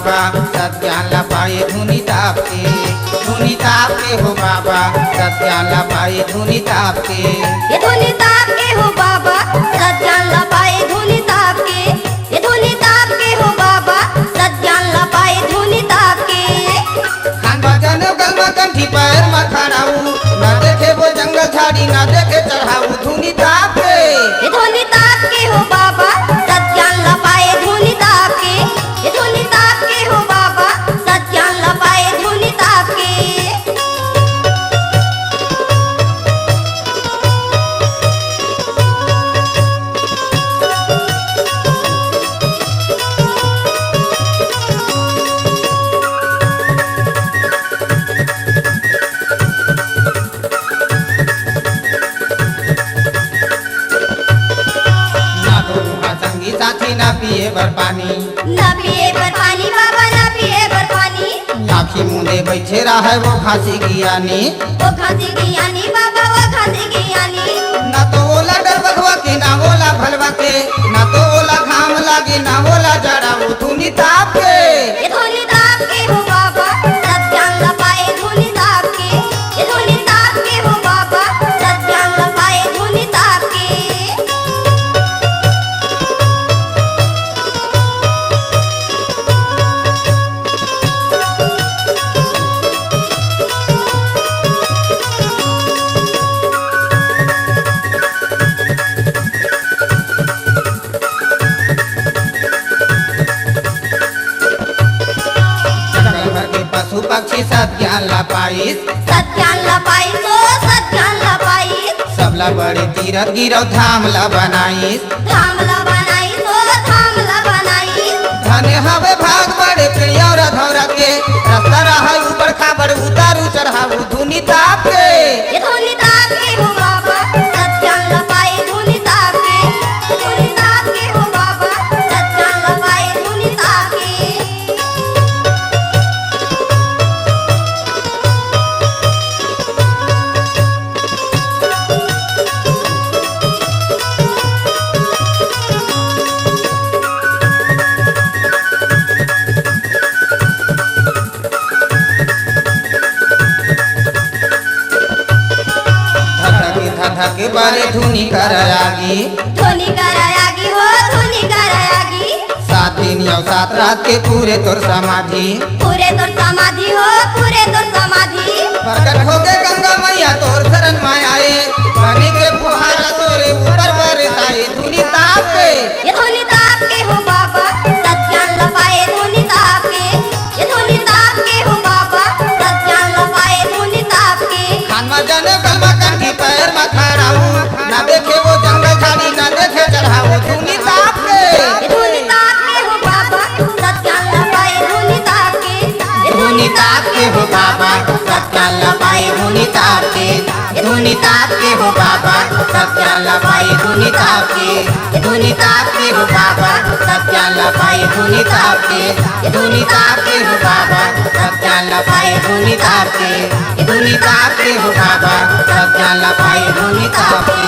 बाबा सत्यान ला पाए धुनी ताप के हो बाबा सत्यान ला पाए धुनी ताप के। ये धुनी ताप के हो बाबा सत्यान ला पाए धुनी ताप के। ये धुनी ताप के हो बाबा सत्यान ला पाए धुनी ताप के। खान भजन गलमा कंठी पैर में खड़ाऊ ना देखे वो जंगल झाड़ी ना देखे चढ़ाऊ धुनी ताप के। ये धुनी ताप के हो बाबा सत्यान ला पाए धुनी ताप के। ये धुनी ताप के हो बाबा सत्यान ला पाए धुनी ताप के। साथी ना पिए बर पानी ना पिए बर पानी बाबा ना पिए बर पानी। आँखी मुंदे बैठे रहा वो खांसी की यानी वो खांसी की यानी बाबा वो खांसी की यानी। ना तो ओला डर बगवा के ना ओला भलवा के ना तो ओला घाम लागे ना ओला जड़ा वो धुनी ताप के। ये धुनी ताप के हो बाबा सत्यान ला पाए धुनी ताप के। ये धुनी ताप के हो बाबा सत्यान ला पाए धुनी ताप के। पशु पक्षी सत्यान ला पाइस सत्यान ला पाई तो सत्यान ला पाई। सबला बड़े तीरथ गिरव धाम ला बनाइस धाम ला बनाई तो धाम ला बनाई। धने हवे भाग बड़े प्रिय और धौरा के रास्ता रहा ऊपर खाबर उतारू चढ़ाऊ धुनी ताप के। ये धुनी ताप के हो बाबा सत्यान ला पाए धुनी ताप के। ये धुनी ताप के हो बाबा सत्यान ला पाए धुनी ताप के। धक बारे धुनी करायागी धुनी करायागी हो धुनी करायागी। 7 दिन और 7 रात के पूरे तोर समाधि पूरे तोर समाधि हो पूरे तोर समाधि। प्रकट हो गए गंगा मैया तोर शरण में आए पानी के फुहारा तोरे ऊपर बरसाए धुनी ताप के। ये धुनी ताप के हो बाबा सत्यान ला पाए धुनी ताप के। ये धुनी ताप के हो बाबा सत्यान ला पाए धुनी ताप के। खान में जाने गलमा कंठी पैर में खड़ाऊ ना देखे वो जंगल झाड़ी ना देखे चढ़ाऊ धुनी ताप के। ये धुनी ताप के हो बाबा सत्यान ला पाए धुनी ताप के। ये धुनी ताप के हो बाबा सत्यान ला पाए धुनी ताप के। ये धुनी ताप के हो बाबा सत्यान ला पाए धुनी ताप के। ये धुनी ताप के हो बाबा सत्यान ला पाए धुनी ताप के। ये धुनी ताप के हो बाबा सत्यान ला पाए धुनी ताप के। ये धुनी ताप के हो बाबा सत्यान ला पाए धुनी ताप के।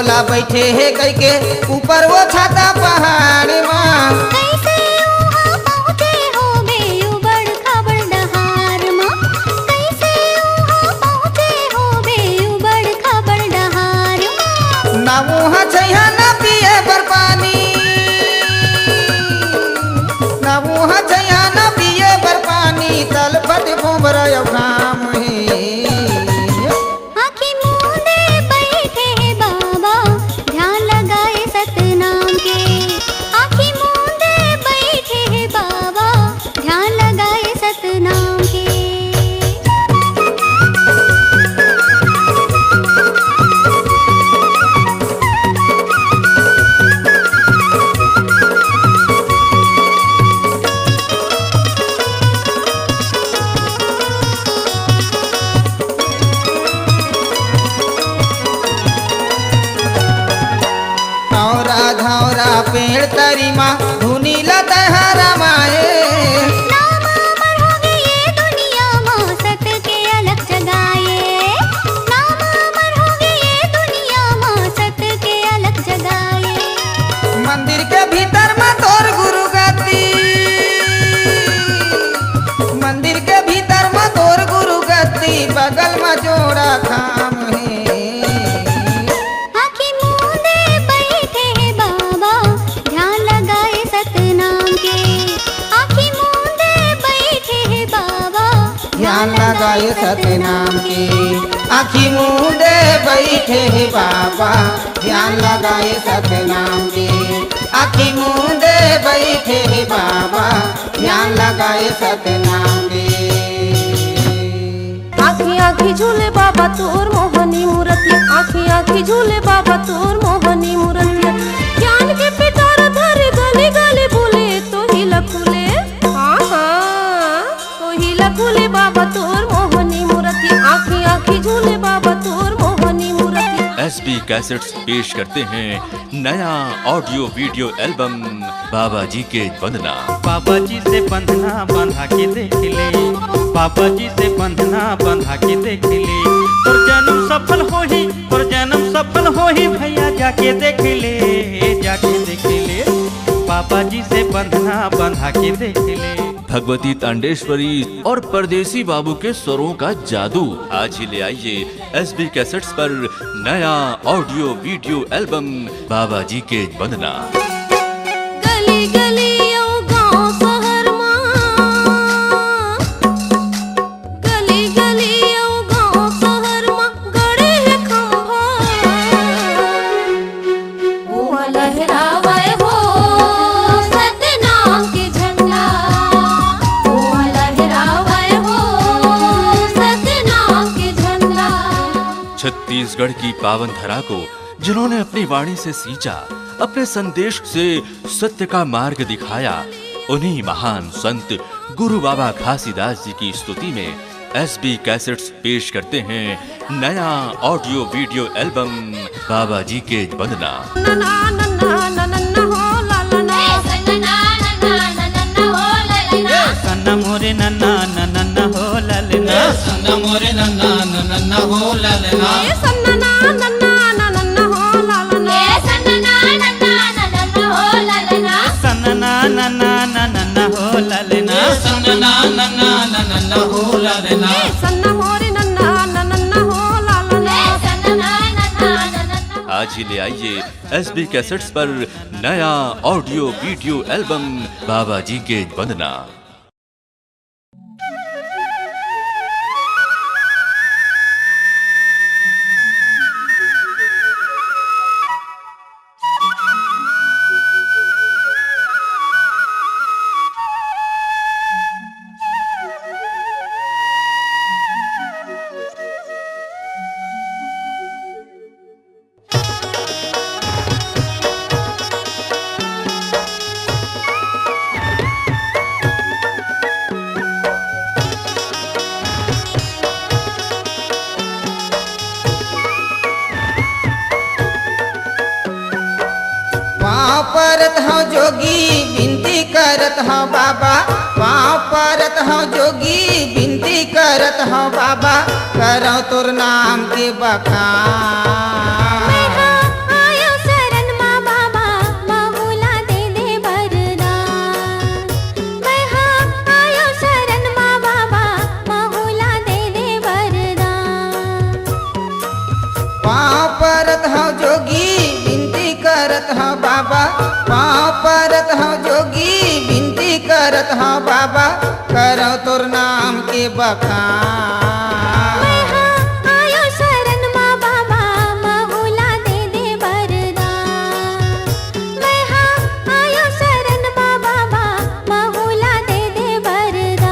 भोला बैठे है कई के ऊपर वो छाता पहाड़ माँ। कैसे वहाँ पहुँचे हो बे उबड़ खाबड़ डहार माँ। कैसे वहाँ पहुँचे हो बे उबड़ खाबड़ डहार माँ। ना वहाँ छैया ना पिए बर पानी, ना वहाँ छैया ना पिए बर पानी, तलपट भोबरा घाम है। आँखें मूंदे बैठे हैं बाबा ध्यान लगाए सतनाम के। आँखें मूंदे बैठे हैं बाबा ध्यान लगाए सतनाम के। धौरा धौरा पेड़ तरी माँ धुनी लतहरा माए। नाम अमर होगी ये दुनिया माँ सत के अलग जगाए। नाम अमर होगी ये दुनिया माँ सत के अलग जगाए। मंदिर के भीतर में तोर गुरु गति, मंदिर के भीतर में तोर गुरु गति, बगल में जोड़ा खाम है। आँखें मूंदे बैठे हैं बाबा ध्यान लगाए सतनाम के। आँखें मूंदे बैठे हैं बाबा ध्यान लगाए सतनाम के। आँखी मूंदे बैठे है बाबा ध्यान लगाए सतनाम के। आँखी मूंदे बैठे है बाबा ध्यान लगाए सतनाम के। आँखी आँखी झूले बाबा तोर मोहनी मूर्तिया। आँखी आँखी झूले बाबा तोर मोहनी मूर्तिया। ज्ञान के पिटारा धरे गली गली बोले तो ही लखुले। हाँ हाँ तो ही लखुले बाबा तोर मोहनी मूर्तिया। आँखी आँखी झूले बाबा तोर मोहनी मूर्तिया। एसबी कैसेट्स पेश करते हैं नया ऑडियो वीडियो एल्बम बाबा जी के वंदना। बाबा जी से बंधना बंधा के देख ले, बाबा जी से बंधना बंधा के देख ले। तोर जन्म सफल हो ही, तोर जन्म सफल हो ही भैया जाके देख ले, जाके देख ले। बाबा जी से बंधना बंधा के देख ले। भगवती तांडेश्वरी और परदेसी बाबू के स्वरों का जादू। आज ही ले आइए एसबी कैसेट्स पर नया ऑडियो वीडियो एल्बम बाबा जी के वंदना। गली गली ओ गाँव शहर माँ, गली गली ओ गाँव शहर माँ गड़े है खंभा। ओ लहरावे हो सतनाम के झंडा। ओ लहरावे हो सतनाम के झंडा। छत्तीसगढ़ की पावन धरा को जिन्होंने अपनी वाणी से सींचा, अपने संदेश से सत्य का मार्ग दिखाया, उन्हीं महान संत गुरु बाबा घासीदास जी की स्तुति में एसबी कैसेट्स पेश करते हैं नया ऑडियो वीडियो एल्बम बाबा जी के वंदना। नन्ना नन्ना नन्ना हो लालना। सन्ना मोरे नन्ना नन्ना हो ललना, सन्ना मोरे नन्ना नन्ना हो ललना। ए सन्ना नन्ना नन्ना हो लालना। ए सन्ना नन्ना नन्ना हो लालना। सन्ना नन्ना नन्ना हो ललना। सन्ना नन्ना नन्ना हो ललना। ए सन्ना मोरे नन्ना नन्ना हो लालना। ए सन्ना नन्ना नन्ना। आज ही ले आइए एसबी कैसेट्स पर नया ऑडियो वीडियो एल्बम बाबा जी के वंदना। परत हूँ जोगी विनती करत हूँ बाबा, पाँव परत हूँ जोगी विनती करत हूँ बाबा, करो तोर नाम के बखान। करत हाँ बाबा करो तोर नाम के बखान। मैं हाँ आयो शरण माँ बाबा महुला दे दे वरदान। मैं हाँ आयो शरण माँ बाबा महुला दे दे वरदान।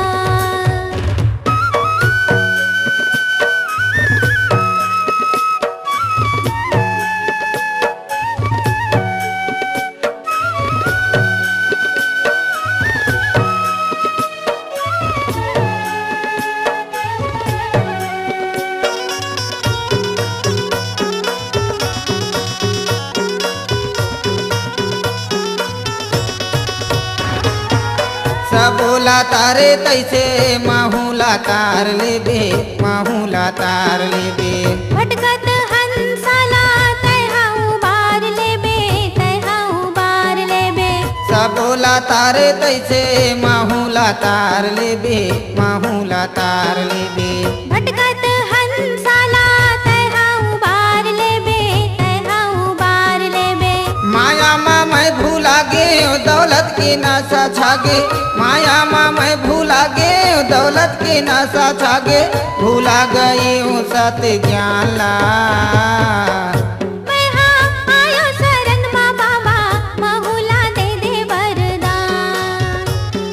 सबोला तारे तैसे माहुला तार लेबे माहुला तार लेबे। भटकत हंसाला तैहा उबार लेबे तैहा उबार लेबे। सबोला तारे तैसे माहुला तार लेबे माहुला तार लेबे। भटकत हंसाला तैहा उबार लेबे तैहा उबार लेबे। माया माँ मैं भूला गे दौलत की नशा छागे। माया माँ मैं भूला गे दौलत की नशा छागे। भूला गई हूँ सत्य ज्ञान ला। मैं हाँ आयो शरण माँ बाबा महुला दे दे वरदान।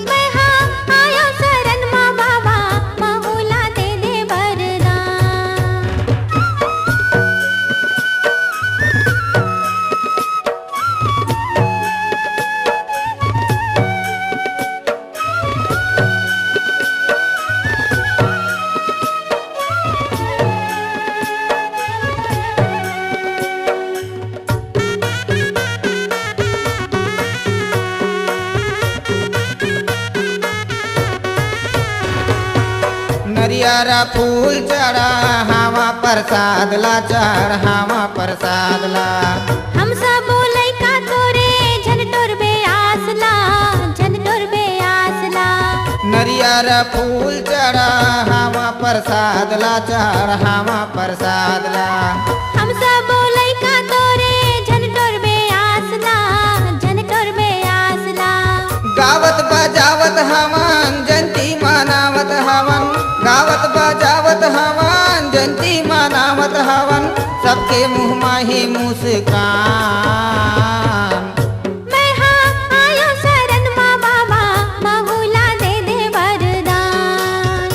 मैं हाँ आयो शरण माँ बाबा महुला दे दे वरदान। नरियारा फूल चढ़ा हवा प्रसाद ला चढ़ हवा प्रसाद ला। हम सब लइका तोरे झन टोरबे आसला झन टोरबे आसला। नरियारा फूल चढ़ा हवा प्रसाद ला चढ़ हवा प्रसाद ला। हम सब लइका तोरे झन टोरबे आसला झन टोरबे आसला। गावत बजावत हवन जयंती मनावत हवन। गावत बजावत हवन जयंती मनावत हवन। सबके मुँह माही मुस्कान। मैं हाँ आयो शरण माँ बाबा महुला दे दे वरदान।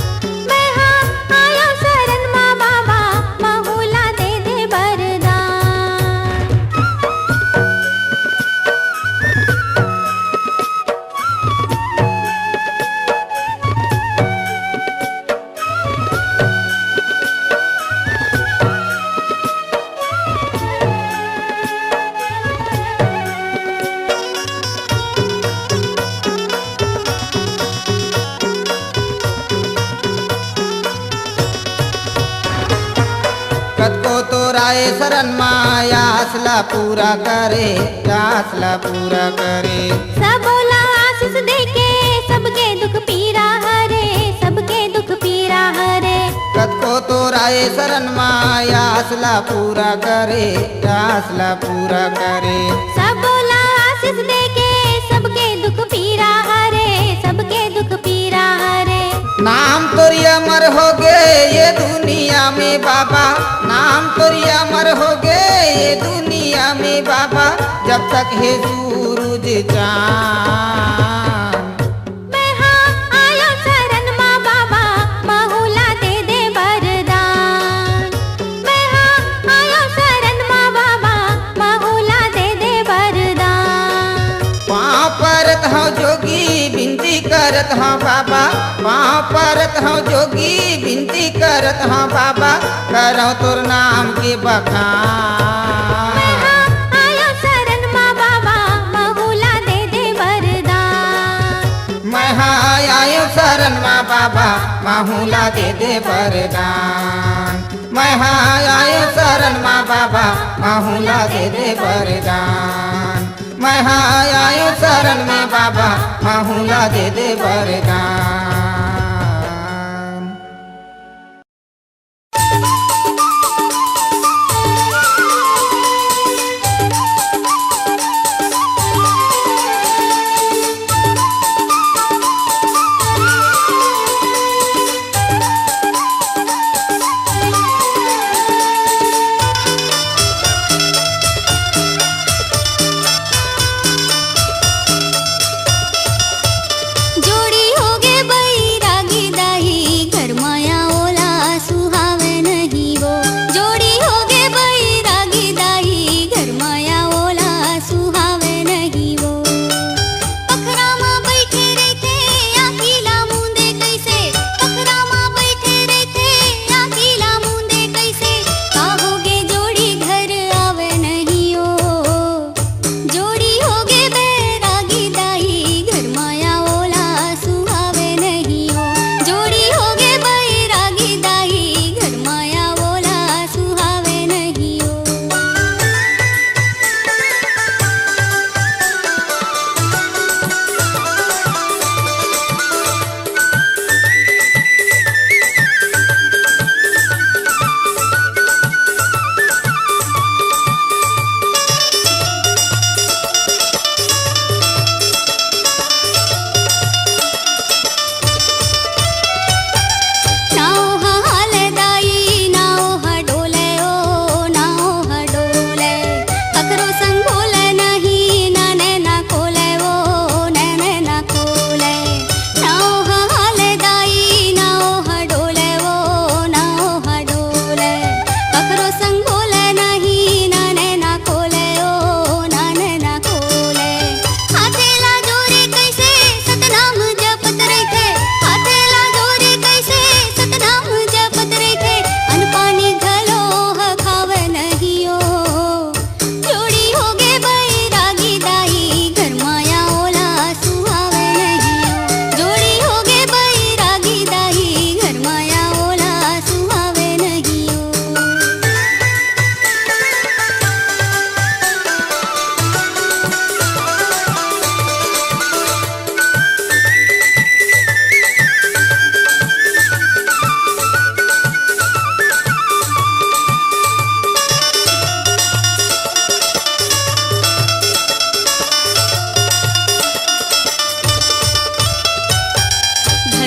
मैं हाँ आयो शरण माँ बाबा महुला दे दे वरदान। कतको तोराए शरण माया आसला पूरा करे आसला पूरा करे। सबोला आशीष देके सबके दुख पीरा हरे सबके दुख पीरा हरे। कतको तोराए शरण माया आसला पूरा करे आसला पूरा करे। सबोला आशीष देके सबके दुख पीरा हरे सबके दुख पीरा हरे। नाम तोरी अमर हो गए ये दुनिया में बाबा। नाम तोरी अमर हो गए ये दुनिया में बाबा। जब तक है सूरज चांद। मैं हाँ आयो शरण माँ बाबा महुला दे दे वरदान। मैं हाँ आयो शरण माँ बाबा महुला दे दे वरदान। पाँव परत हूँ जोगी विनती करत हूँ बाबा। पाँव परत हूँ जोगी विनती करत हूँ बाबा। करो तोर नाम के बखान। मैं हाँ आयो शरण माँ बाबा महुला दे दे वरदान। मैं हाँ आयो शरण माँ बाबा माहुला दे दे वरदान। मैं हाँ आयो शरण माँ बाबा माहुला दे दे वरदान। मैं हाँ आयो शरण में बाबा माहुला दे दे वरदान।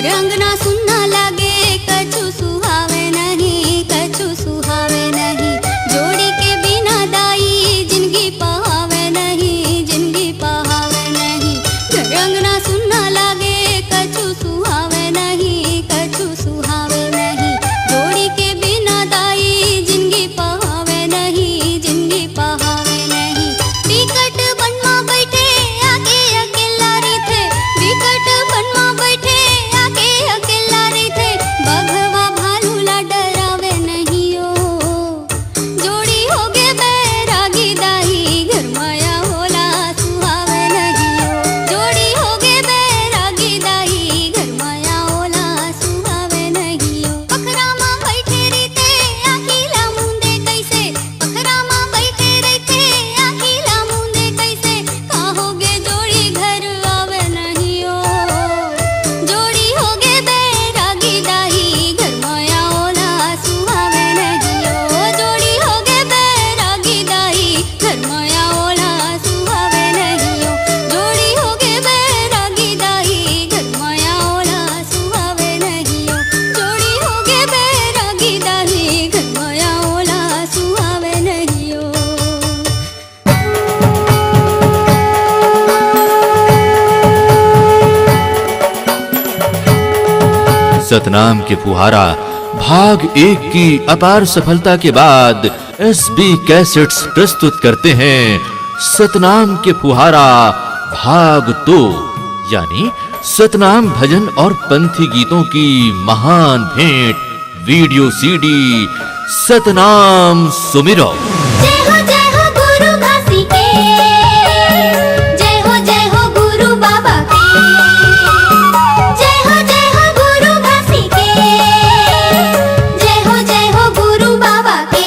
घर अंगना सुनना लागे कछु सुहावे नहीं, कछु सुहावे नहीं। जोड़ी के बिना दाई जिंदगी पहावे नहीं, जिंदगी पहावे नहीं। घर अंगना सुनना लागे कछु सुहावे नहीं, कछु सुहावे नहीं। जोड़ी के बिना दाई जिंदगी पहावे नहीं, जिंदगी पहावे नहीं। बिकट बनमा बैठे आके अकेला री थे, बिकट बनमा बैठे आके अकेला री थे। बघवा भालू ला डरावे नहीं ओ, जोड़ी होगे बैरागी दाई घर माया होला सुहावे नहीं ओ। जोड़ी होगे बैरागी दाई घर माया होला सुहावे नहीं ओ। पखरा मां बैठे रीते आखिला मुंदे कैसे, पखरा मां बैठे रहते आखिला मुंदे कैसे। कहोगे जोड़ी घर आवे नहीं ओ, जोड़ी होगे बैरागी दाई घर माया होला सुहावे नहीं ओ। जोड़ी होगे बैरागी दाई घर माया होला सुहावे नहीं ओ। जोड़ी होगे बैरागी दाई घर माया होला सुहावे नहीं ओ। जोड़ी होगे बैरागी दाई घर माया होला सुहावे नहीं ओ। सतनाम के फुहारा भाग 1 की अपार सफलता के बाद एसबी कैसेट्स प्रस्तुत करते हैं सतनाम के फुहारा भाग 2, यानी सतनाम भजन और पंथी गीतों की महान भेंट वीडियो सीडी सतनाम सुमिरो। जय हो गुरु घासी के, जय हो गुरु बाबा के। जय हो गुरु घासी के, जय हो गुरु बाबा के।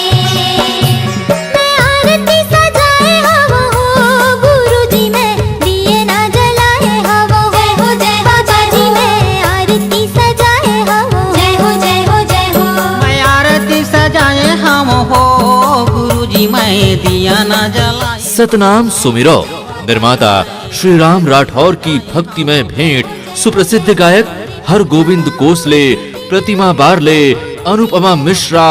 मैं आरती सजाए हवा हो गुरु जी में दिए ना जलाए हवा। जय हो बाजी में आरती सजाए हवा। जय हो मैं आरती सजाए हम हो गुरुजी मैं दिया न जलाए। सतनाम सुमिरो निर्माता श्री राम राठौर की भक्तिमय भेंट सुप्रसिद्ध गायक हरगोविंद कोसले, प्रतिमा बारले, अनुपमा मिश्रा,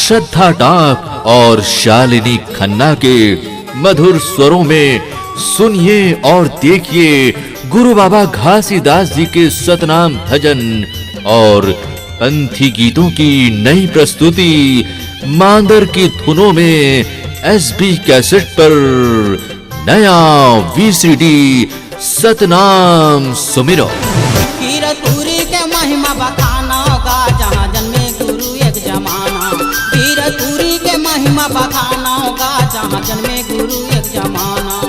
श्रद्धा टाक और शालिनी खन्ना के मधुर स्वरों में सुनिए और देखिए गुरु बाबा घासीदास जी के सतनाम भजन और पंथी गीतों की नई प्रस्तुति मांदर की धुनों में एसबी कैसेट पर नया वीसीडी सतनाम सुमिरो। कीरतपुरी के महिमा बखाना गा जहाँ जन्मे गुरु एक जमाना। कीरतपुरी के महिमा बखाना गा जहाँ जन्मे गुरु एक जमाना।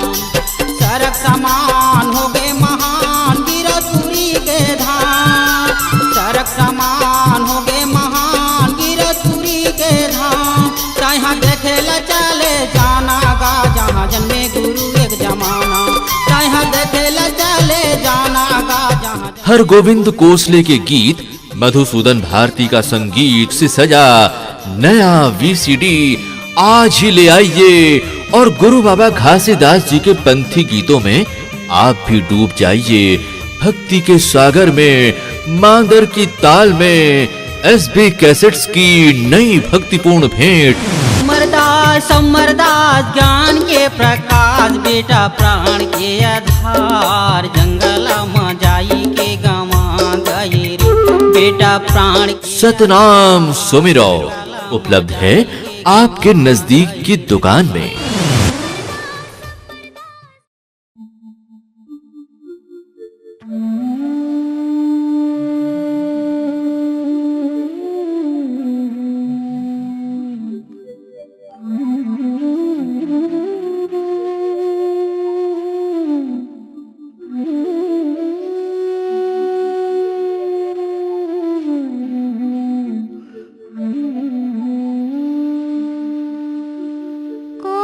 सरक समान हो गए महान कीरतपुरी के धाम। सरक समान हो गए महान कीरतपुरी के धाम। तहाँ देखे ल चले जाना गा जहाँ जन्मे गुरु एक जमाना। तहाँ देखे ल चले जाना गा जहाँ। हरगोविंद कोसले के गीत, मधुसूदन भारती का संगीत से सजा नया वीसीडी आज ही ले आइए और गुरु बाबा घासीदास जी के पंथी गीतों में आप भी डूब जाइए। भक्ति के सागर में, मांदर की ताल में एसबी कैसेट्स की नई भक्तिपूर्ण भेंट। समरदास समरदास ज्ञान के प्रकाश, बेटा प्राण के आधार। जंगल में जाई के गवा गए रे बेटा प्राण। सतनाम सुमिरो उपलब्ध है आपके नजदीक की दुकान में। को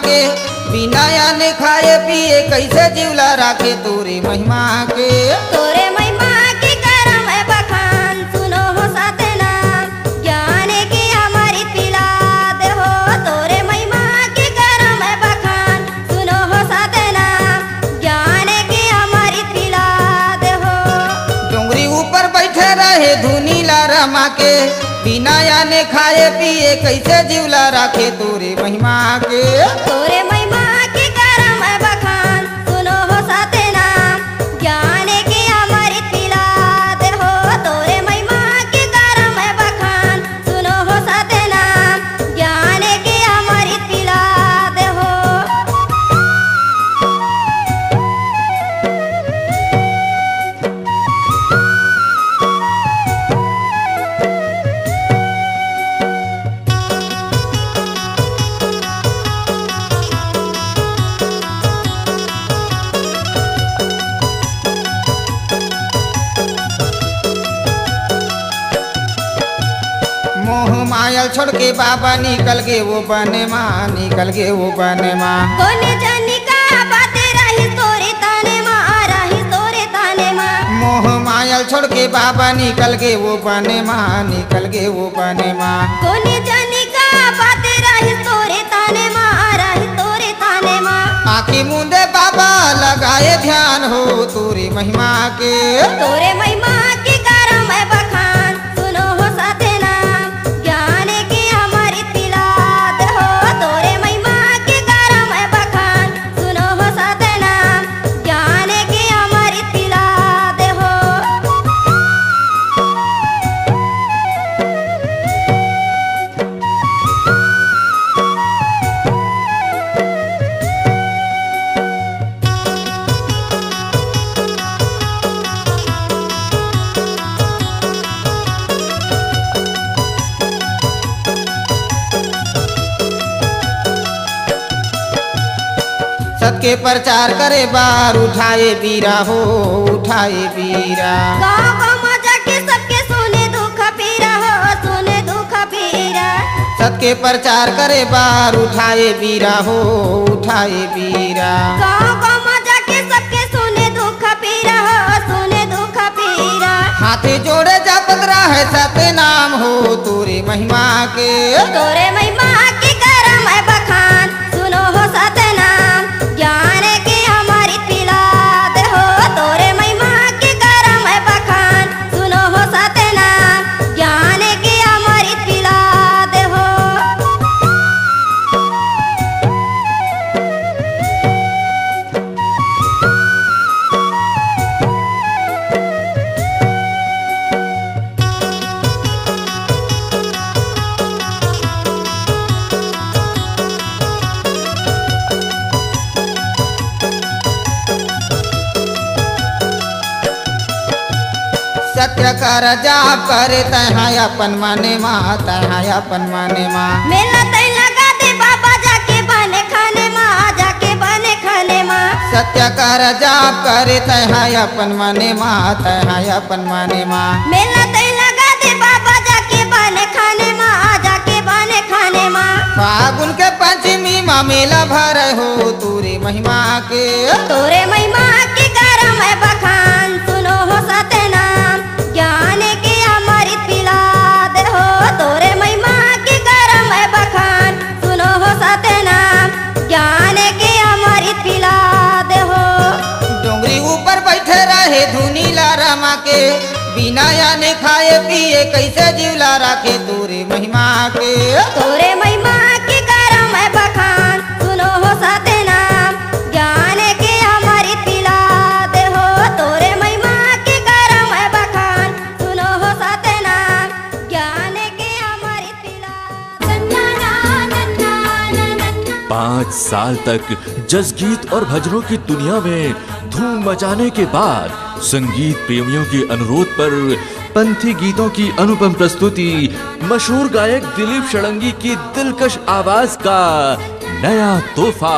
के बिना याने खाए पिए कैसे जीवला राखे तोरे महिमा के। तोरे महिमा की करम है बखान सुनो हो साथे नाम ज्ञान की हमारी पिला दे हो। तोरे महिमा की करम है बखान सुनो हो साथे नाम ज्ञान की हमारी पिला दे हो। डोंगरी ऊपर बैठे रहे धुनी ला रमा के बिना याने खाए पिए कैसे जीवला राखे तोरे महिमा के। तोरे महिमा की करम है बखान सुनो हो साथे नाम ज्ञान की हमारी पिला दे हो। तोरे महिमा की करम है बखान सुनो हो साथे नाम ज्ञान की हमारी पिला दे हो। मोह मायल छोड़ के बाबा निकल गए वो बने माँ, निकल गए वो बने माँ। कोने जानी का बातें रही तोरे ताने माँ रही तोरे ताने माँ। मोह मायल छोड़ के बाबा निकल गए वो बने माँ, निकल गए वो बने माँ। कोने जानी का बातें रही तोरे ताने माँ रही तोरे ताने माँ। आँखी मूंदे बाबा लगाए ध्यान हो तोरी महिमा के। तोरे महिमा की करम है बखान सुनो हो साथे नाम ज्ञान की हमारी पिला दे हो। तोरे महिमा की करम है बखान सुनो हो साथे नाम ज्ञान की हमारी पिला दे हो। सबके प्रचार करे बार उठाए बीरा हो उठाए बीरा। गाँव गाँव में जाके सबके सुने दुख पीरा हो सुने दुख पीरा। सबके प्रचार करे बार उठाए बीरा हो उठाए बीरा। गाँव गाँव में जाके सबके सुने दुख पीरा हो सुने दुख पीरा। हाथे जोड़े जापत रहे सते नाम हो तोरे महिमा के। तोरे महिमा की करम है बखान सुनो हो साथे नाम ज्ञान की हमारी पिला दे हो। तोरे महिमा की करम है बखान सुनो हो साथे नाम ज्ञान की हमारी पिला दे हो। सत्य कर जाप करे तहाँ अपन माने माँ, तहाँ अपन माने माँ। मेला तय लगा दे बाबा जाके बने खाने माँ जाके बने खाने माँ। सत्य कर जाप करे तहाँ अपन माने माँ, तहाँ अपन माने माँ। मेला तय लगा दे बाबा जाके बने खाने माँ जाके बने खाने माँ। फागुन के पंचमी माँ मेला भर हो तोरे महिमा के। तोरे महिमा की करम है बखान सुनो हो साथे नाम ज्ञान की हमारी पिला दे हो। तोरे महिमा की करम है बखान सुनो हो साथे नाम ज्ञान की हमारी पिला दे हो। डोंगरी ऊपर बैठे रहे धुनी ला रमा के बिना याने खाए पिए कैसे जीवला राखे तोरे महिमा के। तोरे महिमा की करम है बखान सुनो हो साथे नाम ज्ञान की हमारी पिला दे हो। तोरे महिमा की करम है बखान सुनो हो साथे नाम ज्ञान की हमारी पिला दे। 5 साल तक जसगीत और भजनों की दुनिया में धूम मचाने के बाद संगीत प्रेमियों के अनुरोध पर पंथी गीतों की अनुपम प्रस्तुति मशहूर गायक दिलीप षडंगी की दिलकश आवाज का नया तोहफा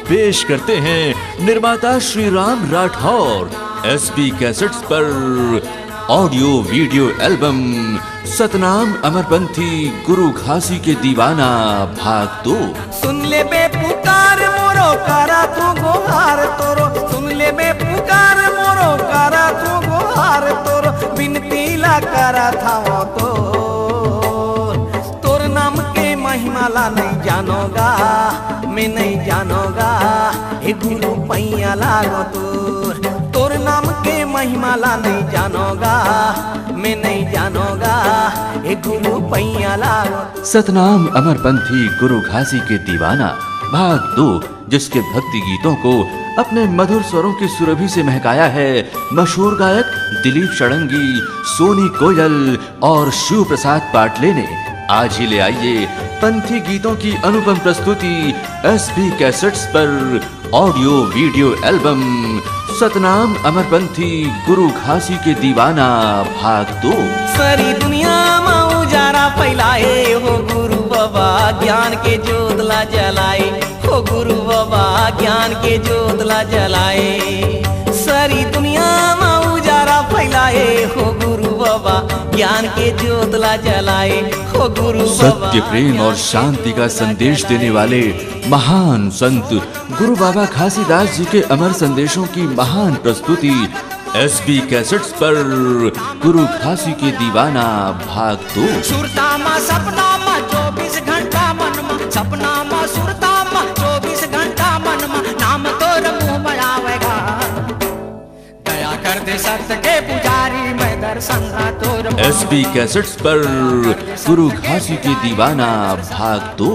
पेश करते हैं निर्माता श्री राम राठौर। एसपी कैसेट्स पर ऑडियो वीडियो एल्बम सतनाम अमरपंथी गुरु घासी के दीवाना भाग 2। सुन ले बे पुकार मोरो करा तू गोहार तोरो, सुन ले बे पुकार मोरो करा तू गोहार तोरो, बिनती ला करा था तो तोर नाम के महिमा ला नहीं जानोगा, मैं नहीं जानोगा, हे गुरु पैया लागो तोर नाम के महिमा ला नहीं जानोगा, मैं नहीं जानोगा, हे गुरु पैया लागो। सतनाम अमरपंथी गुरु घासी के दीवाना भाग 2, जिसके भक्ति गीतों को अपने मधुर स्वरों की सुरभि से महकाया है मशहूर गायक दिलीप षडंगी, सोनी कोयल और शिव प्रसाद पाटले ने। आज ही ले आइए पंथी गीतों की अनुपम प्रस्तुति एसबी कैसेट्स पर ऑडियो वीडियो एल्बम सतनाम अमरपंथी गुरु घासी के दीवाना भाग 2। सारी दुनिया में उजारा फैलाए हो गुरु बाबा, ज्ञान के ज्योत ला जलाए हो गुरु बाबा, ज्ञान के ज्योत ला जलाए। सारी दुनिया में उजारा फैलाए हो गुरु बाबा, ज्ञान के ज्योत ला जलाए हो गुरु बाबा। सत्य, प्रेम और शांति का संदेश देने वाले महान संत गुरु बाबा घासीदास जी के अमर संदेशों की महान प्रस्तुति एसबी कैसेट्स पर गुरु घासी के दीवाना भाग 2। सुरता मा सपना मा 24 घंटा मन मा, सपना मा सुरता मा 24 घंटा मन मा, नाम तोर मुँह बढ़ावेगा, दया कर दे सत्य के पुजारी, मैं दर्शन दा तोर। एसबी कैसेट्स पर गुरु घासी के दीवाना भाग 2।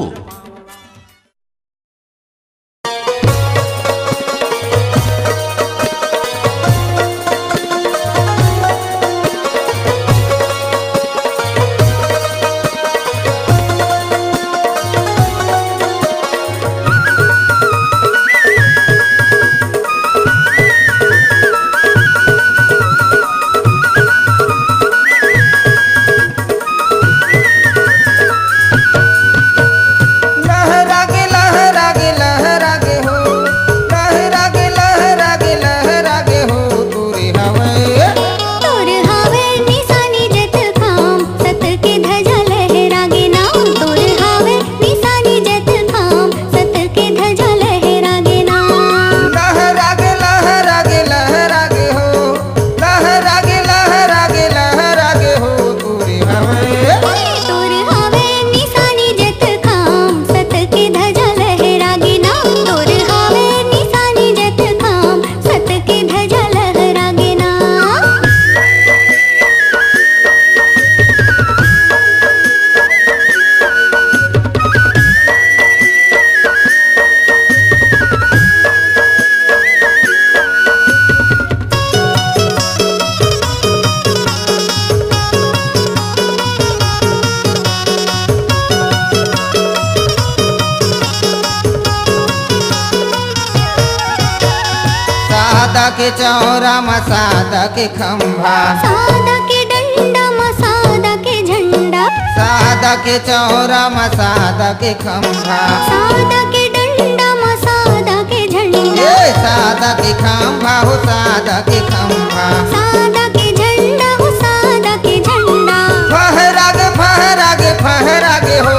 सादा के चौरा मसादा के खंभा, सादा के डंडा मसादा के झंडा, सादा के चौरा मसादा के खंभा, सादा के डंडा मसादा के झंडा, ये सादा के खंभा हो सादा के खंभा, सादा के झंडा हो सादा के झंडा। फहरागे फहरागे फहरागे हो,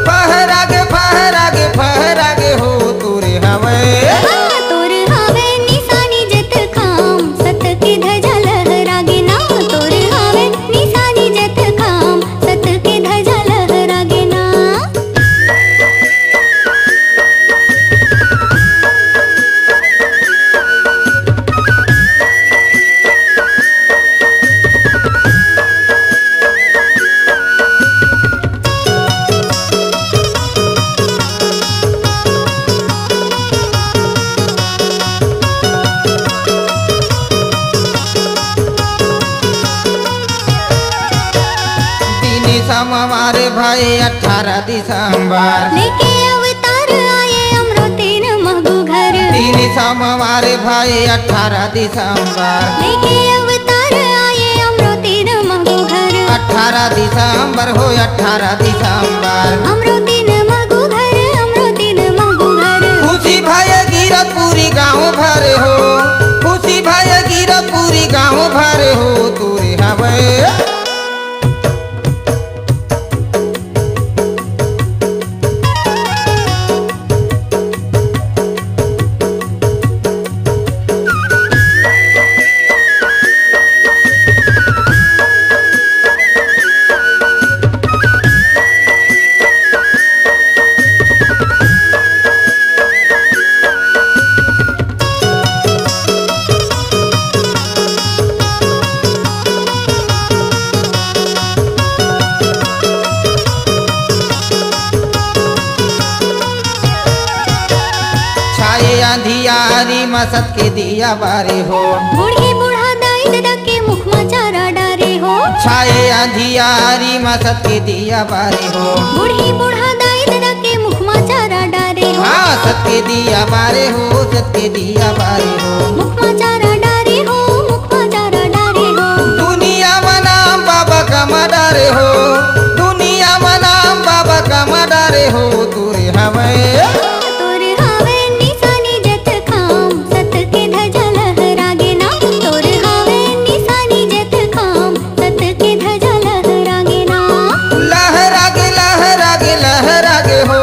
फहरागे फहरागे फहरागे हो तोरे हवे, तोर हवे निशानी जत खाम, सत की ध्वजा लहरागे ना, तोर हवे निशानी जत खाम, सत की ध्वजा लहरागे ना। हमारे भाई 18 दिसंबर लेके अवतार आए अमरोतीन महबू घर, तीन हमारे भाई 18 दिसंबर, लेके अवतार आए अमरोतीन महबू घर, 18 दिसंबर हो 18 दिसंबर, अमरोतीन महबू घर, अमरोतीन महबू घर। खुशी भाई गिरत पूरी गाँव भर हो, खुशी भाई गिरत पूरी गाँव भर हो तोरे हवे, अंधियारी मसत के दिया बारे हो बूढ़ी बूढ़ा दाई दादा के मुख में चारा डारे हो छाए अंधियारी मसत के दिया बारे हो बूढ़ी बूढ़ा दाई दादा के मुख में चारा डारे हो हाँ सत के दिया बारे हो सत के दिया बारे हो मुख में चारा डारे हो मुख में चारा डारे हो दुनिया में नाम बाबा का मडारे हो दुनिया में नाम बाबा का मडारे हो तुरे हमें तोर हावे निशानी जत खाम सत के ध्वजा लहरागे ना तोर हावे निशानी जत खाम सत के ध्वजा लहरागे ना लहरागे लहरागे लहरागे हो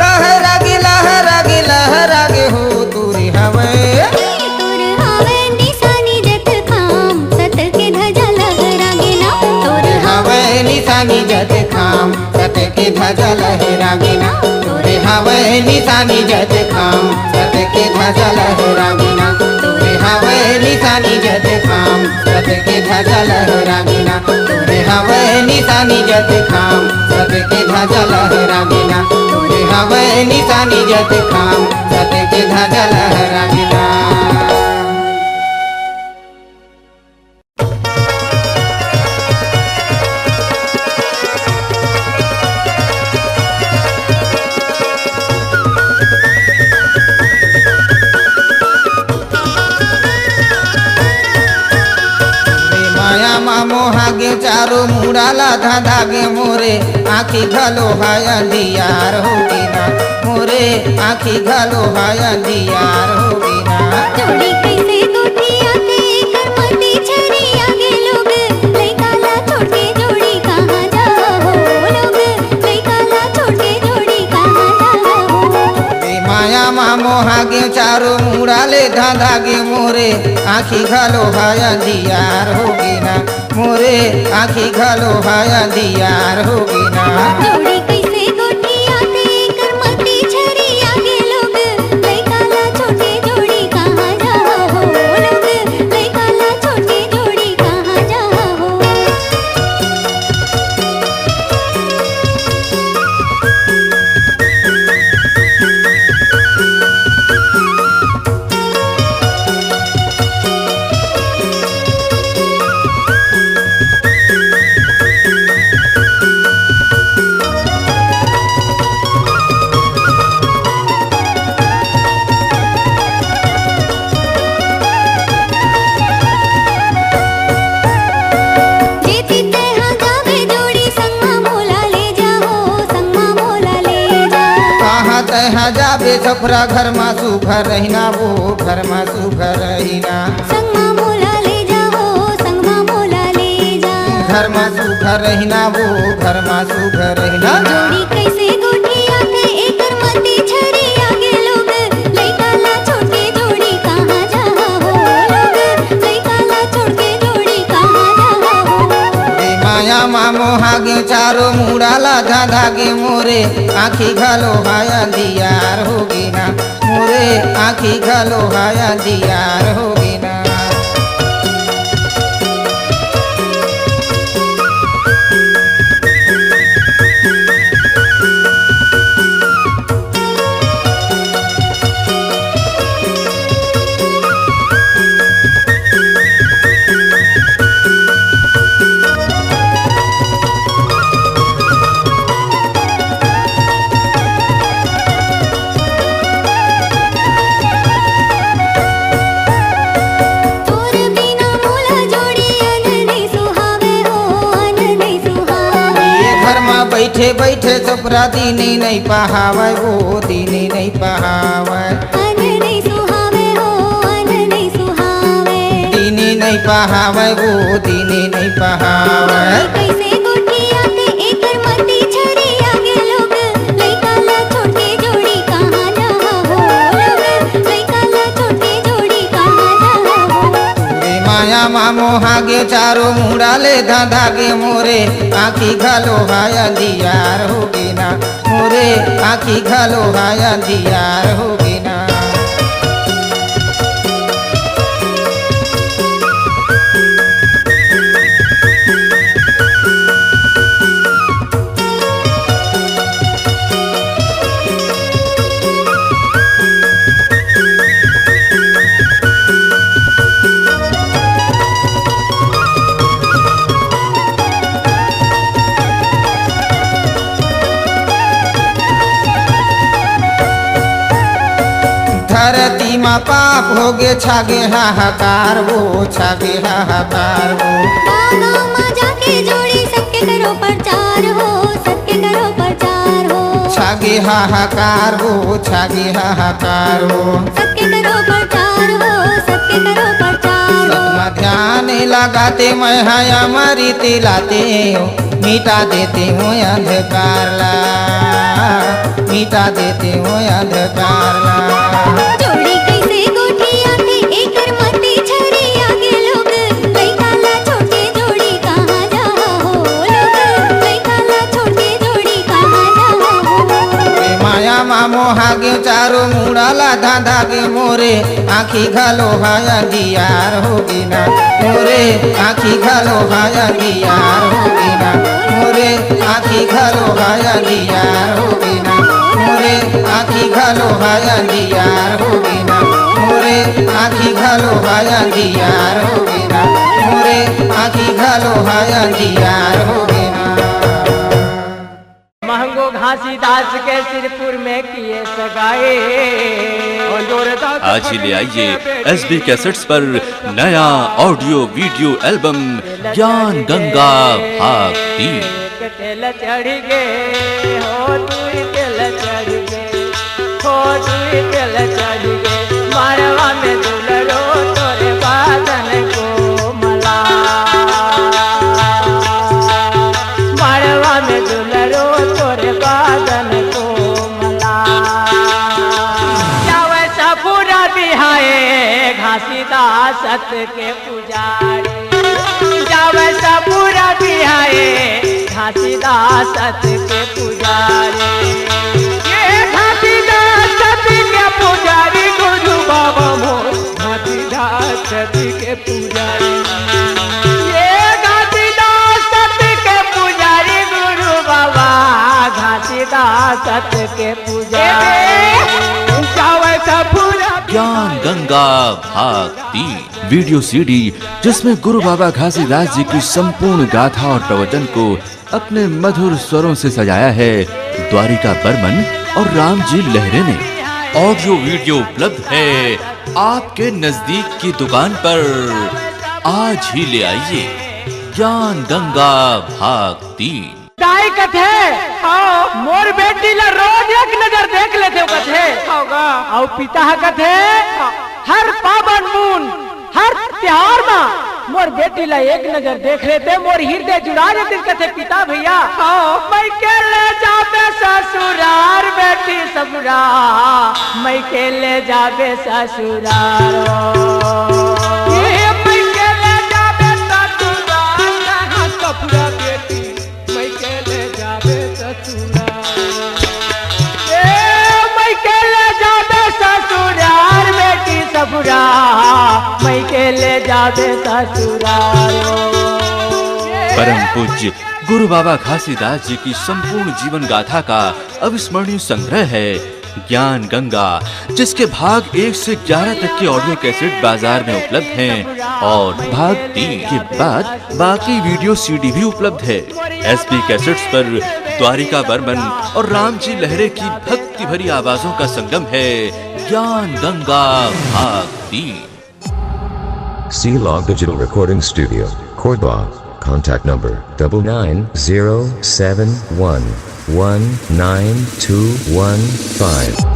लहरागे लहरागे लहरागे हो तुरे हमें तोर हावे निशानी जत खाम सत के ध्वजा लहरागे ना तोर हवे निशानी जत खाम सत के ध्वजा लहरागे ना तोरे हवे निशानी जत खाम सत के ध्वजा लहरागे ना तोरे हवे निशानी जत खाम सत के ध्वजा लहरागे ना तोरे हवे निशानी जत खाम सत के ध्वजा लहरागे ना तोरे हवे निशानी जत खाम सत के ध्वजा लहरागे ना माया मामो हागे चारो मुड़ाला धागे मोरे आखी घलो हाया दियार होगी ना मोरे आखी घलो हाया दियार होगी ना जोड़ी कैसे गोटिया के करमती छरी आगे लोग लइकाला छोड़ के जोड़ी कहाँ जाओ लोग लइकाला छोड़ के जोड़ी कहाँ जाओ रे माया मामो हागे चारो मुड़ाले धागे मोरे आखी घलो हाया दियार होगी ना मोरे आखी घलो हाया दियार होगी ना जोड़ी कैसे गोटिया के करमती छरी आगे लोग लइकाला छोड़ के जोड़ी कहाँ जाओ लोग लइकाला छोड़ के जोड़ी कहाँ जाओ जेती तेहा जावे जोड़ी संगमा मोला ले जाओ संगमा मोला ले जाओ कहाँ तहाँ जाबे सफरा घर मा सुघर रहिना वो घर मा सुघर रहिना संगमा मोला ले जाओ संगमा मोला ले जाओ घर मा सुघर रहिना वो घर मा सुघर रहिना जोड़ी कैसे गोटिया के एकर मती छरी आगे लोग लइकाला छोड़ के जोड़ी कहाँ जाओ लोग लइकाला छोड़ के जोड़ी कहाँ जाओ रे माया मामो हागे चारो मुड़ाला धागे मोरे आखी घलो हाया दियार होगी ना मोरे आखी घलो हाया दियार होगी ना तोर बिना मोला जोड़ी अन नहीं सुहावे हो अन नहीं सुहावे ये घर मा बैठे बैठे सफरा दीनी नहीं पहावे वो दीनी नहीं पहावे अन नहीं सुहावे हो अन नहीं सुहावे दीनी नहीं पहावे वो दीनी नहीं पहावे कैसे गोटिया के एकर मती छरी आगे लोग लइकाला छोड़ के जोड़ी कहाँ जाओ लोग लइकाला छोड़ के जोड़ी कहाँ जाओ रे माया मामो हागे चारो मुड़ाले धागे मोरे आखी घलो हाया दियार होगी ना मोरे आखी घलो हाया दियार होगी ना धरती माँ पाप हो गे छागे हाहाकार वो छागे हाहाकार वो। गाँव में जाके जोड़ी सबके करो प्रचार हो, सबके करो प्रचार हो। छागे हाहाकार वो छागे हाहाकार हो। सबके करो प्रचार हो, सबके करो प्रचार हो। सतमा ध्यान लगाते मैं हया मरी तिलाते हो, मिटा देते हो अंधकार ला, मिटा देते हो अंधकार ला। जोड़ी कैसे गोठिया थे एकर मती छरी आगे लोग लइका ला छोटे जोड़ी कहाँ जा हो लोग लइका ला छोटे जोड़ी कहाँ जा हो। ए माया मामो हागे चारो मुड़ाला धांधा गे मोरे आखी घालो हाया दियार होगी ना, मोरे आखी घालो हाया दियार होगी ना, मोरे आखी घालो हाया दियार होगी ना, मोरे आखी घालो हाया दियार होगी ना, मोरे आखी घालो हाया दियार होगी ना, मोरे आखी घालो हाया दियार होगी ना। महंगो घासीदास के सिरपुर में किए सगाए। आज ही ले आइए एसबी कैसेट्स पर नया ऑडियो वीडियो एल्बम ज्ञान गंगा भाग 3। तेल चढ़ गे हो तू तेल चढ़ गे हो तू तेल चढ़ गे मारवा में दुलरो तोरे बादन को मला, मारवा में दुलरो तोरे बादन को मला। क्या वैसा पूरा बिहाए घासीदास सत के पुजारी, क्या वैसा पूरा बिहाए घासीदास सत के पुजारी। ये घासीदास सत के पुजारी गुरु बाबा मोर घासीदास सत के पुजारी। ये घासीदास सत के पुजारी गुरु बाबा घासीदास सत के पुजारी। ज्ञान गंगा भाग 3 वीडियो सीडी जिसमें गुरु बाबा घासीदास जी की संपूर्ण गाथा और प्रवचन को अपने मधुर स्वरों से सजाया है द्वारिका बर्मन और राम जी लहरे ने। ऑडियो वीडियो उपलब्ध है आपके नजदीक की दुकान पर। आज ही ले आइए ज्ञान गंगा भाग 3। गाय कथे मोर बेटी ला रोज एक नजर देख लेते हो कथे और पिता कथे हर पावन मून हर त्योहार में मोर बेटी ला एक नजर देख लेते मोर हृदय जुड़ा जाते कथे पिता भैया मैं के ले जाबे ससुरार बेटी सबरा, मैं के ले जाबे ससुरार। ससुरा मैं के ले जाबे ससुरार। परम पूज्य गुरु बाबा घासीदास जी की संपूर्ण जीवन गाथा का अविस्मरणीय संग्रह है ज्ञान गंगा, जिसके भाग 1 से 11 तक के ऑडियो कैसेट बाजार में उपलब्ध हैं और भाग 3 के बाद बाकी वीडियो सीडी भी उपलब्ध है। एसबी कैसेट्स पर द्वारिका बर्मन और राम जी लहरे की भक्ति भरी आवाजों का संगम है ज्ञान गंगा भाग 3। C-Log Digital Recording Studio, Cordoba. Contact number 9907119215.